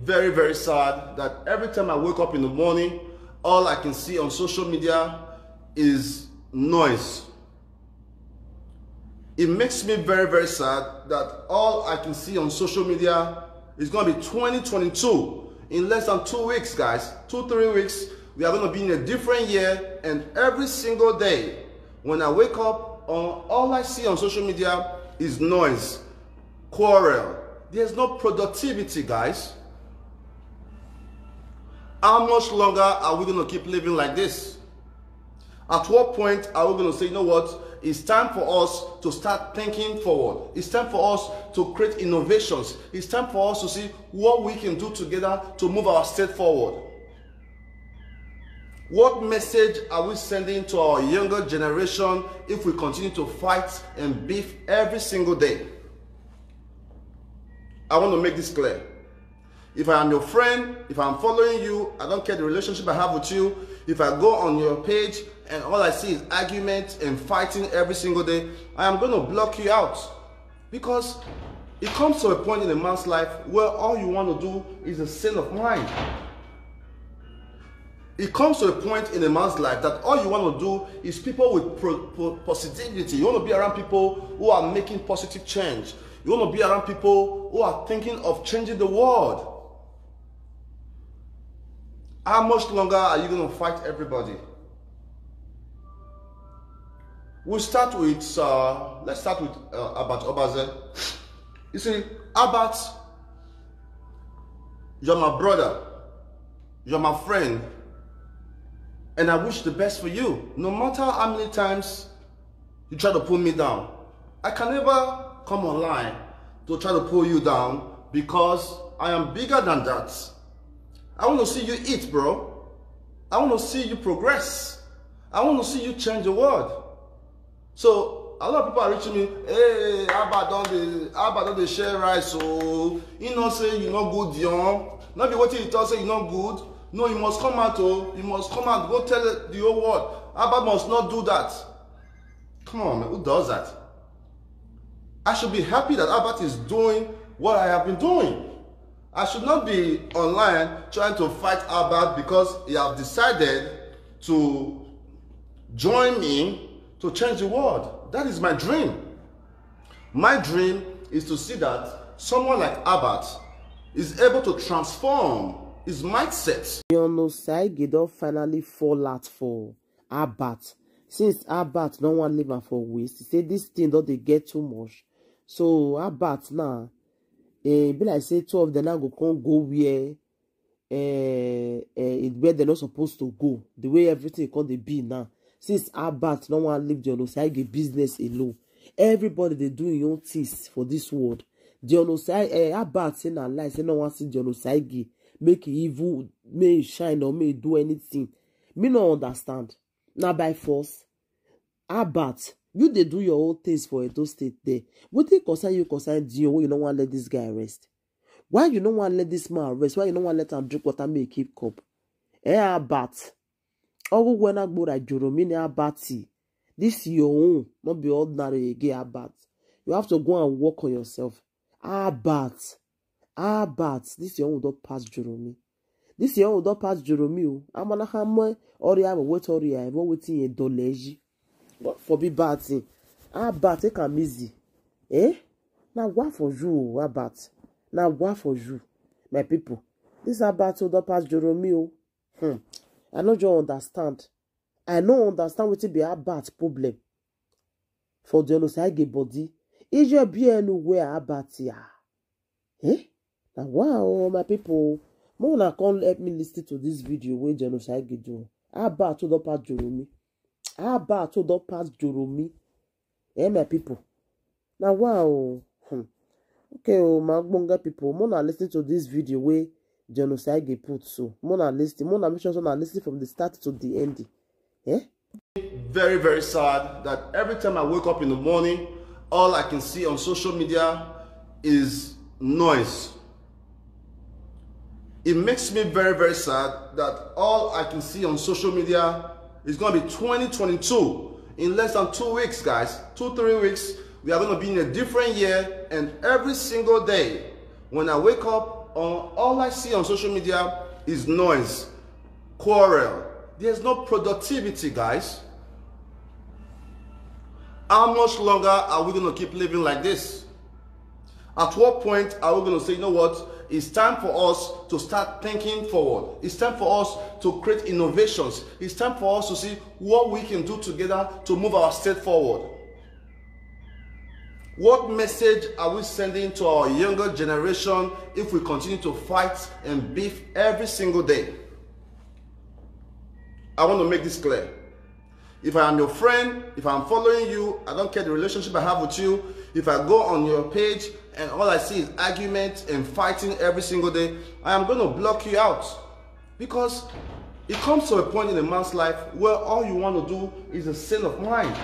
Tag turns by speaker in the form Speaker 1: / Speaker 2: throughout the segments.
Speaker 1: very, very sad that every time I wake up in the morning, all I can see on social media is noise. It makes me very, very sad that all I can see on social media is going to be 2022. In less than 2 weeks, guys, 2-3 weeks, we are going to be in a different year, and every single day when I wake up, all I see on social media is noise, quarrel. There's no productivity, guys. How much longer are we going to keep living like this? At what point are we going to say, you know what? It's time for us to start thinking forward. It's time for us to create innovations. It's time for us to see what we can do together to move our state forward. What message are we sending to our younger generation if we continue to fight and beef every single day? I want to make this clear. If I am your friend, if I'm following you, I don't care the relationship I have with you. If I go on your page and all I see is argument and fighting every single day, I am going to block you out. Because it comes to a point in a man's life where all you want to do is a sin of mind. It comes to a point in a man's life that all you want to do is people with positivity. You want to be around people who are making positive change. You want to be around people who are thinking of changing the world. How much longer are you going to fight everybody? We'll start with, let's start with Abeg Osagie. You see, Abeg, you're my brother, you're my friend, and I wish the best for you. No matter how many times you try to pull me down, I can never come online to try to pull you down because I am bigger than that. I want to see you eat, bro. I want to see you progress. I want to see you change the world. So a lot of people are reaching me, hey, Abeg don't share rice, so you know say you not good, Dion. Not be what you tell say you not good. No, you must come out, oh, you must come out, go tell the whole world. Abeg must not do that. Come on, man, who does that? I should be happy that Abeg is doing what I have been doing. I should not be online trying to fight Abeg because he has decided to join me to change the world. That is my dream. My dream is to see that someone like Abeg is able to transform his mindset.
Speaker 2: Osagie don finally fall out for Abeg. Since Abeg no wan leave am for waste, he say this thing don dey get too much. So Abeg now, be like say two of them now go where where they're not supposed to go. The way everything can dey be now. Since Abeg no wan leave the Osagie business alone, everybody they do your own things for this world. The Osagie Abeg say na lie, say no wan see the Osagie make e evil, may e shine or may e do anything. Me no understand. Now by force, Abeg, you dey do your own things for Edo State there. Wetin concern you concern Dion when you don't want to let this guy rest? Why you don't want to let this man rest? Why you don't want to let him drink water make keep cup? Abeg, ogu when I go like Jerome Abeg, this your own, not be ordinary again. Abeg, you have to go and work on yourself. Abeg, this your own don't pass Jerome. This your own don't pass Jerome. I'm gonna have more or I will wait or I will wait in a doleji. But for be bad thing. Abeg, take am easy. Now what for you, Abeg? Now what for you, my people? This Abeg don't pass Jerome. I know you understand. I don't understand what be Abeg problem. For the Osagie body, is your be anywhere Abeg ya? Now wow, my people, Mona can't let me listen to this video when the Osagie do. Abeg don't pass Jerome. Abeg don't pass Jerome. My people. Now wow. Okay, my bonga people, Mona listen to this video where the Osagie put so. Mona listen, Mona make sure Mona listen from the start to the end.
Speaker 1: Very, very sad that every time I wake up in the morning, all I can see on social media is noise. It makes me very, very sad that all I can see on social media is going to be 2022. In less than 2 weeks, guys, 2-3 weeks, we are going to be in a different year, and every single day when I wake up, all I see on social media is noise, quarrel. There's no productivity, guys. How much longer are we going to keep living like this? At what point are we going to say, you know what? It's time for us to start thinking forward. It's time for us to create innovations. It's time for us to see what we can do together to move our state forward. What message are we sending to our younger generation if we continue to fight and beef every single day? I want to make this clear. If I am your friend, if I'm following you, I don't care the relationship I have with you. If I go on your page and all I see is argument and fighting every single day, I am going to block you out. Because it comes to a point in a man's life where all you want to do is a sin of mind.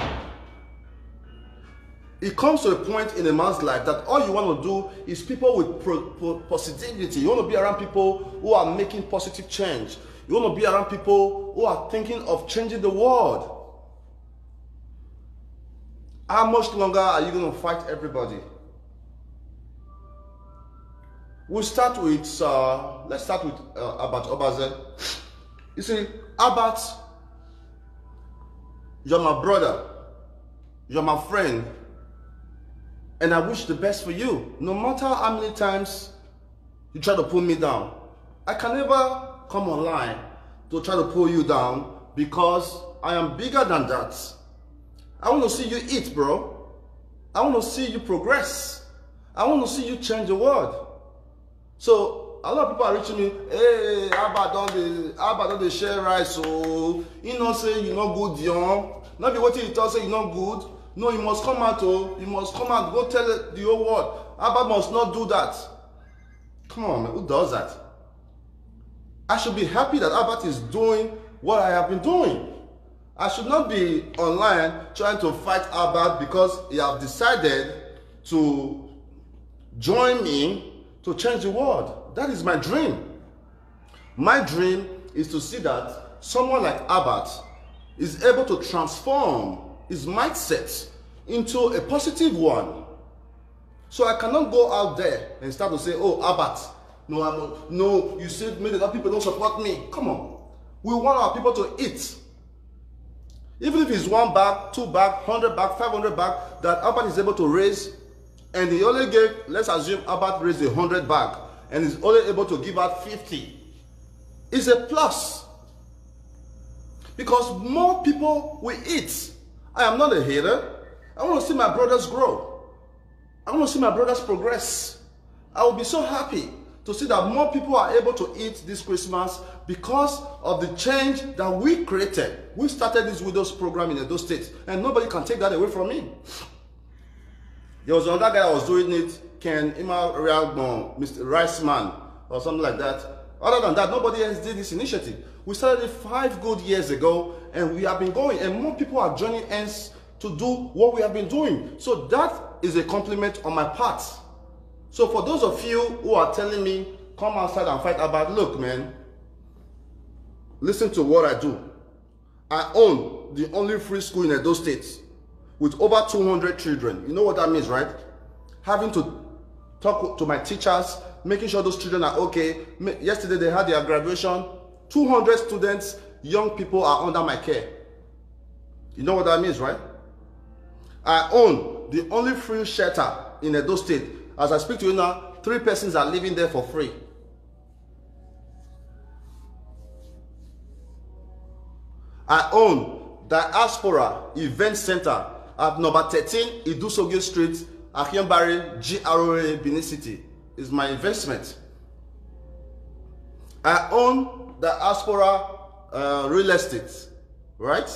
Speaker 1: It comes to a point in a man's life that all you want to do is people with positivity. You want to be around people who are making positive change. You want to be around people who are thinking of changing the world. How much longer are you going to fight everybody? We'll start with, let's start with Osagie. You see, Abeg, you're my brother. You're my friend. And I wish the best for you. No matter how many times you try to pull me down, I can never come online to try to pull you down because I am bigger than that. I want to see you eat, bro. I want to see you progress. I want to see you change the world. So a lot of people are reaching me, hey, Abeg don't they share rice, so you know say you not good, Dion. Not be waiting you talk say you not good. No, you must come out, oh. You must come out, go tell the whole world. Abeg must not do that. Come on, man, who does that? I should be happy that Abeg is doing what I have been doing. I should not be online trying to fight Abeg because he have decided to join me to change the world. That is my dream. My dream is to see that someone like Abeg is able to transform his mindset into a positive one. So I cannot go out there and start to say, oh, Abeg, no, you said maybe that people don't support me. Come on. We want our people to eat. Even if it's 1 bag, 2 bag, 100 bag, 500 bag, that Abeg is able to raise, and he only gave, let's assume Abeg raised 100 bag, and is only able to give out 50. It's a plus. Because more people will eat. I am not a hater. I want to see my brothers grow. I want to see my brothers progress. I will be so happy to see that more people are able to eat this Christmas because of the change that we created. We started this widows program in Edo State, and nobody can take that away from me. There was another guy that was doing it, Ken Mr. Riceman, or something like that. Other than that, nobody else did this initiative. We started it 5 good years ago, and we have been going, and more people are joining hands to do what we have been doing. So that is a compliment on my part. So for those of you who are telling me, come outside and fight Abeg, look, man, listen to what I do. I own the only free school in Edo State with over 200 children. You know what that means, right? Having to talk to my teachers, making sure those children are okay. Yesterday they had their graduation. 200 students, young people are under my care. You know what that means, right? I own the only free shelter in Edo State. As I speak to you now, 3 persons are living there for free. I own Diaspora Event Center at number 13 Idusoge Street, Akiambari, GRA, Benin City. Is my investment. I own Diaspora Real Estate, right?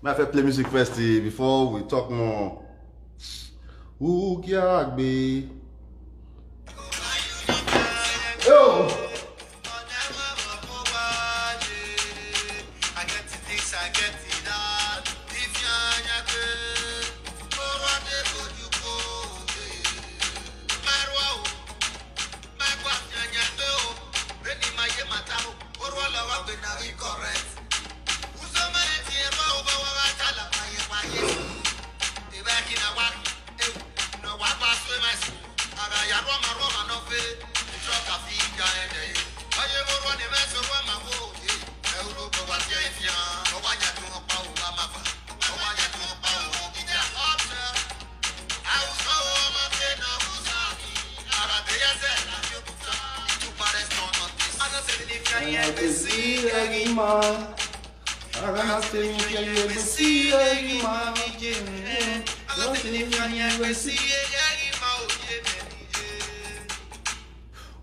Speaker 1: May I play music first before we talk more? Osagie. Yo!
Speaker 3: Back in a walk, no, I pass with my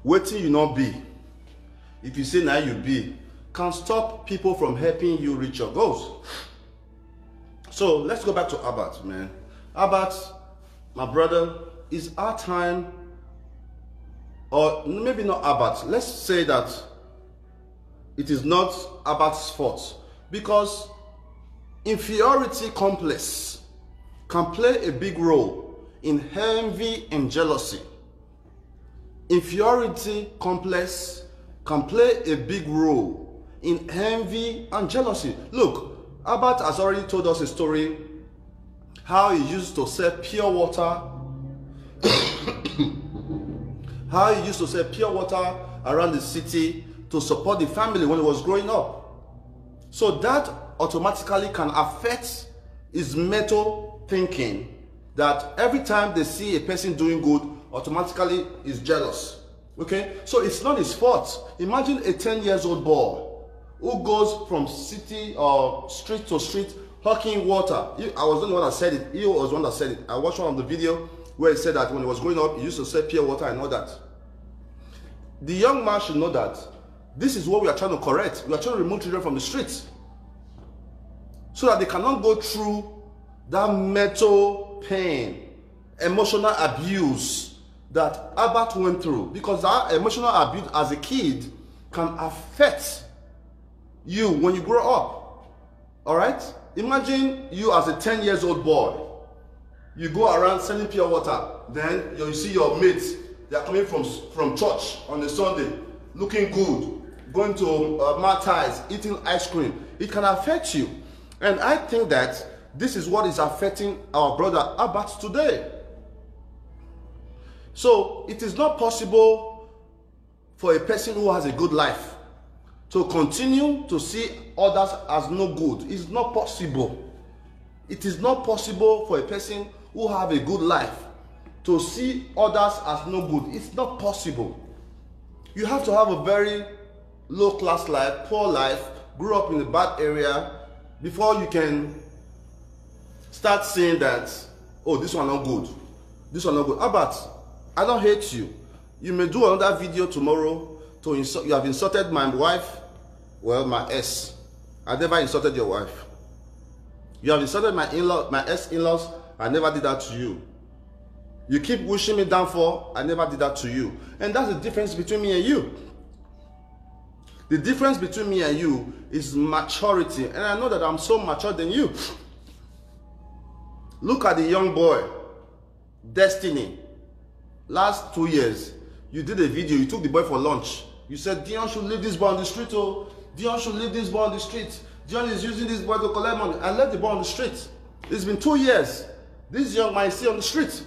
Speaker 1: Waiting you not be. If you say now you be, can stop people from helping you reach your goals. So let's go back to Albert, man. Albert, my brother, it's our time, or maybe not Albert. Let's say that it is not Albert's fault, because inferiority complex can play a big role in envy and jealousy. Inferiority complex can play a big role in envy and jealousy. Look, Albert has already told us a story how he used to sell pure water how he used to sell pure water around the city to support the family when he was growing up. So that automatically can affect his mental thinking, that every time they see a person doing good, automatically is jealous. Okay, so it's not his fault. Imagine a 10-year-old boy who goes from city or street to street hawking water. I was the one that said it. He was the one that said it. I watched one of the video where he said that when he was growing up, he used to sell pure water and all that. The young man should know that this is what we are trying to correct. We are trying to remove children from the streets so that they cannot go through that mental pain, emotional abuse that Albert went through, because that emotional abuse as a kid can affect you when you grow up. All right, imagine you as a 10-year-old boy, you go around selling pure water, then you see your mates, they are coming from church on a Sunday looking good, going to martyrs, eating ice cream. It can affect you, and I think that this is what is affecting our brother Albert today. So it is not possible for a person who has a good life to continue to see others as no good. It's not possible. It is not possible for a person who have a good life to see others as no good. It's not possible. You have to have a very low class life, poor life, grew up in a bad area before you can start saying that, oh, this one not good, this one not good. Albert, I don't hate you. You may do another video tomorrow to insult. You have insulted my wife. Well, my ex. I never insulted your wife. You have insulted my in-law, my ex-in-laws. I never did that to you. You keep wishing me down for. I never did that to you. And that's the difference between me and you. The difference between me and you is maturity. And I know that I'm so mature than you. Look at the young boy, Destiny. Last 2 years, you did a video, you took the boy for lunch. You said, Dion should leave this boy on the street, oh. Dion should leave this boy on the street. Dion is using this boy to collect money. I left the boy on the street. It's been 2 years. This young man is still on the street.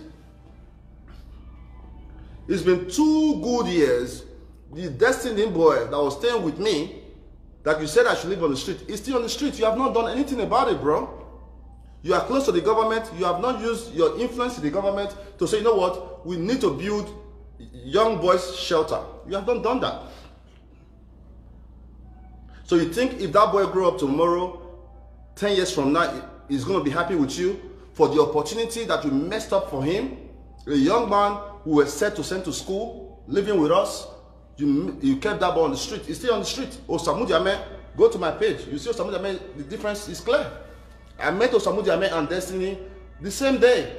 Speaker 1: It's been 2 good years. The Destiny boy that was staying with me, that you said I should live on the street, is still on the street. You have not done anything about it, bro. You are close to the government. You have not used your influence in the government to say, you know what, we need to build young boys shelter. You have not done that. So you think if that boy grow up tomorrow, 10 years from now, he's going to be happy with you for the opportunity that you messed up for him? A young man who was set to send to school, living with us, you kept that boy on the street. He's still on the street. Osagie Ame, go to my page. You see Osagie Ame, the difference is clear. I met Osagie Ame and Destiny the same day.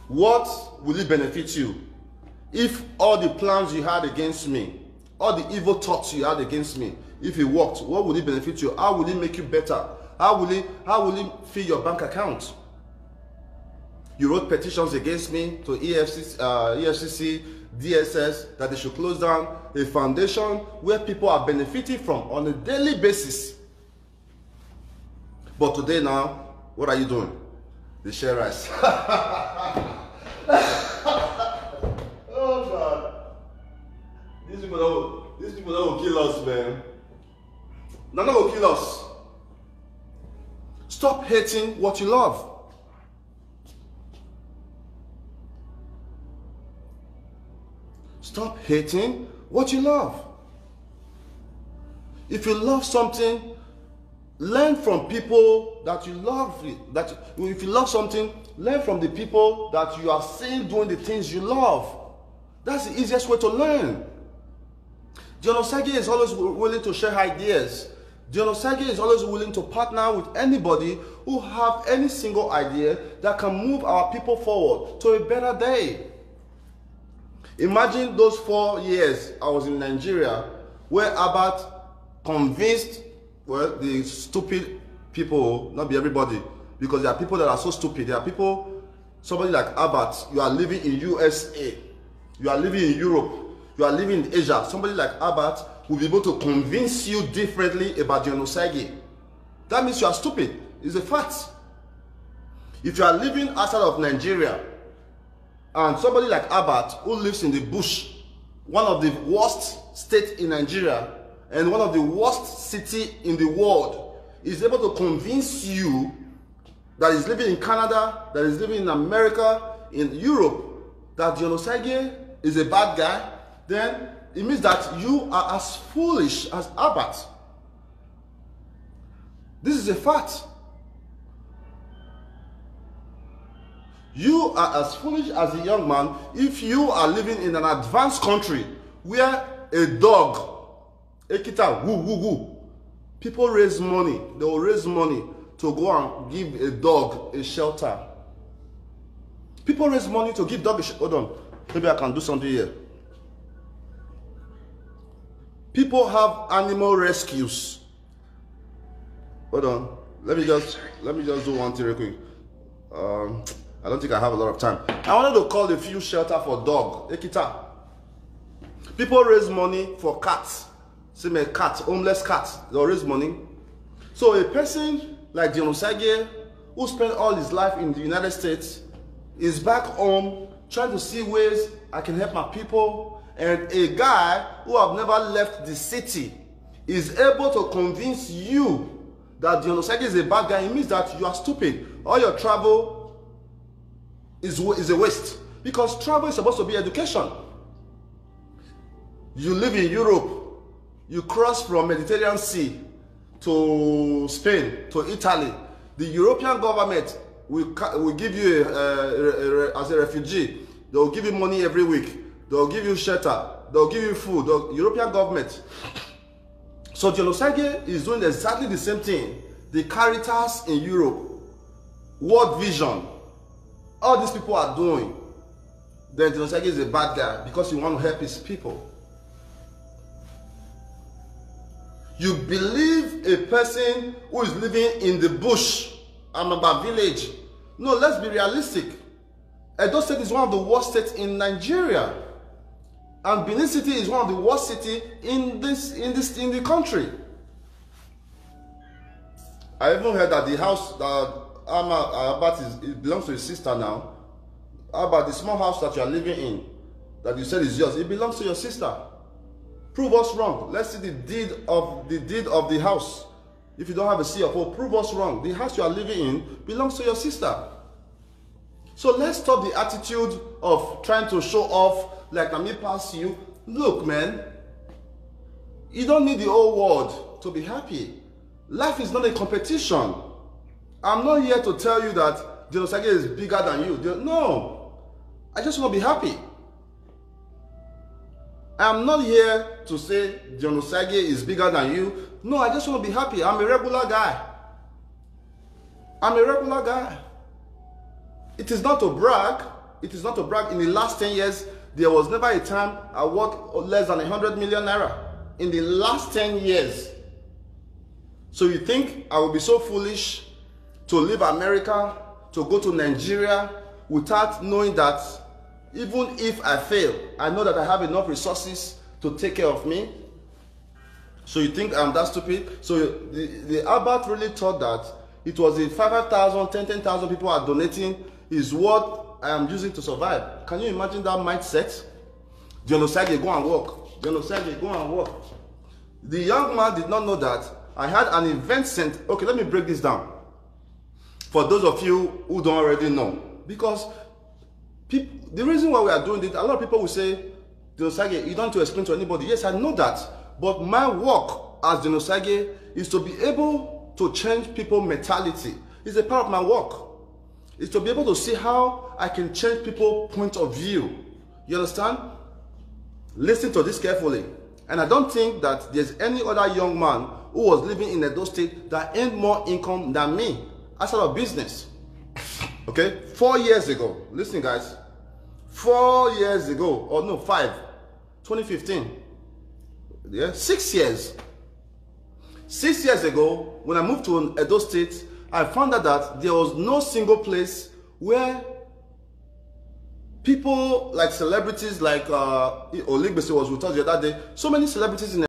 Speaker 1: What will it benefit you if all the plans you had against me, all the evil thoughts you had against me, if it worked, what will it benefit you? How will it make you better? How will it fill your bank account? You wrote petitions against me to EFCC, DSS, that they should close down a foundation where people are benefiting from on a daily basis. But today now, what are you doing? The share rice. Oh God. These people don't kill us, man. They're not gonna kill us. Stop hating what you love. Stop hating what you love. If you love something, learn from people that you love. If you love something, learn from the people that you are seeing doing the things you love. That's the easiest way to learn. Dion Osagie is always willing to share ideas. Dion Osagie is always willing to partner with anybody who have any single idea that can move our people forward to a better day. Imagine those 4 years I was in Nigeria where Abeg convinced, well, the stupid people, not be everybody, because there are people that are so stupid. There are people, somebody like Abeg, you are living in USA, you are living in Europe, you are living in Asia. Somebody like Abeg will be able to convince you differently about Dion Osagie. That means you are stupid. It's a fact. If you are living outside of Nigeria, and somebody like Abeg, who lives in the bush, one of the worst states in Nigeria, and one of the worst cities in the world, is able to convince you that is living in Canada, that is living in America, in Europe, that Dion Osagie is a bad guy, then it means that you are as foolish as Abeg. This is a fact. You are as foolish as a young man if you are living in an advanced country where a dog, Ekita, woo, woo, woo. People raise money. They will raise money to go and give a dog a shelter. People raise money to give dog a shelter. Hold on. Maybe I can do something here. People have animal rescues. Hold on. Let me just do one thing real quick. I don't think I have a lot of time. I wanted to call a few shelter for dog. Ekita. People raise money for cats. Say a cat, homeless cat, they'll raise money. So a person like Dion Osagie, who spent all his life in the United States, is back home trying to see ways I can help my people. And a guy who have never left the city is able to convince you that Dion Osagie is a bad guy. It means that you are stupid. All your travel is a waste. Because travel is supposed to be education. You live in Europe. You cross from Mediterranean Sea to Spain, to Italy. The European government will give you, as a refugee, they will give you money every week. They will give you shelter. They will give you food. The European government. So Dion Osagie is doing exactly the same thing. The Caritas in Europe, World Vision, all these people are doing. Then Dion Osagie is a bad guy because he wants to help his people. You believe a person who is living in the bush, Amaba village. No, let's be realistic. Edo State is one of the worst states in Nigeria. And Benin City is one of the worst cities in the country. I even heard that the house that Abeg belongs to his sister now. About the small house that you are living in, that you said is yours, it belongs to your sister. Prove us wrong. Let's see the deed of the house. If you don't have a CFO, prove us wrong. The house you are living in belongs to your sister. So let's stop the attitude of trying to show off like me pass you. Look, man, you don't need the whole world to be happy. Life is not a competition. I'm not here to tell you that Dion Osagie is bigger than you. No, I just want to be happy. I'm not here to say Dion Osagie is bigger than you. No, I just want to be happy. I'm a regular guy. I'm a regular guy. It is not to brag. It is not to brag. In the last 10 years, there was never a time I worked less than 100 million naira. In the last 10 years. So you think I will be so foolish to leave America, to go to Nigeria, without knowing that even if I fail, I know that I have enough resources to take care of me? So you think I'm that stupid? So the Abeg really thought that it was the 5,000, 10,000 people are donating is what I am using to survive. Can you imagine that mindset? Dion Osagie, go and work. Dion Osagie, go and work. The young man did not know that I had an event center. Okay, let me break this down. For those of you who don't already know. Because the reason why we are doing this, a lot of people will say, Osagie, you don't have to explain to anybody. Yes, I know that. But my work as Osagie is to be able to change people's mentality. It's a part of my work. It's to be able to see how I can change people's point of view. You understand? Listen to this carefully. And I don't think that there's any other young man who was living in Edo State that earned more income than me outside of business. Okay? 4 years ago. Listen, guys. 4 years ago. Or no, 5. 2015. Yeah? 6 years. 6 years ago, when I moved to Edo State, I found out that there was no single place where people like celebrities like Oligbese was with us the other day. So many celebrities in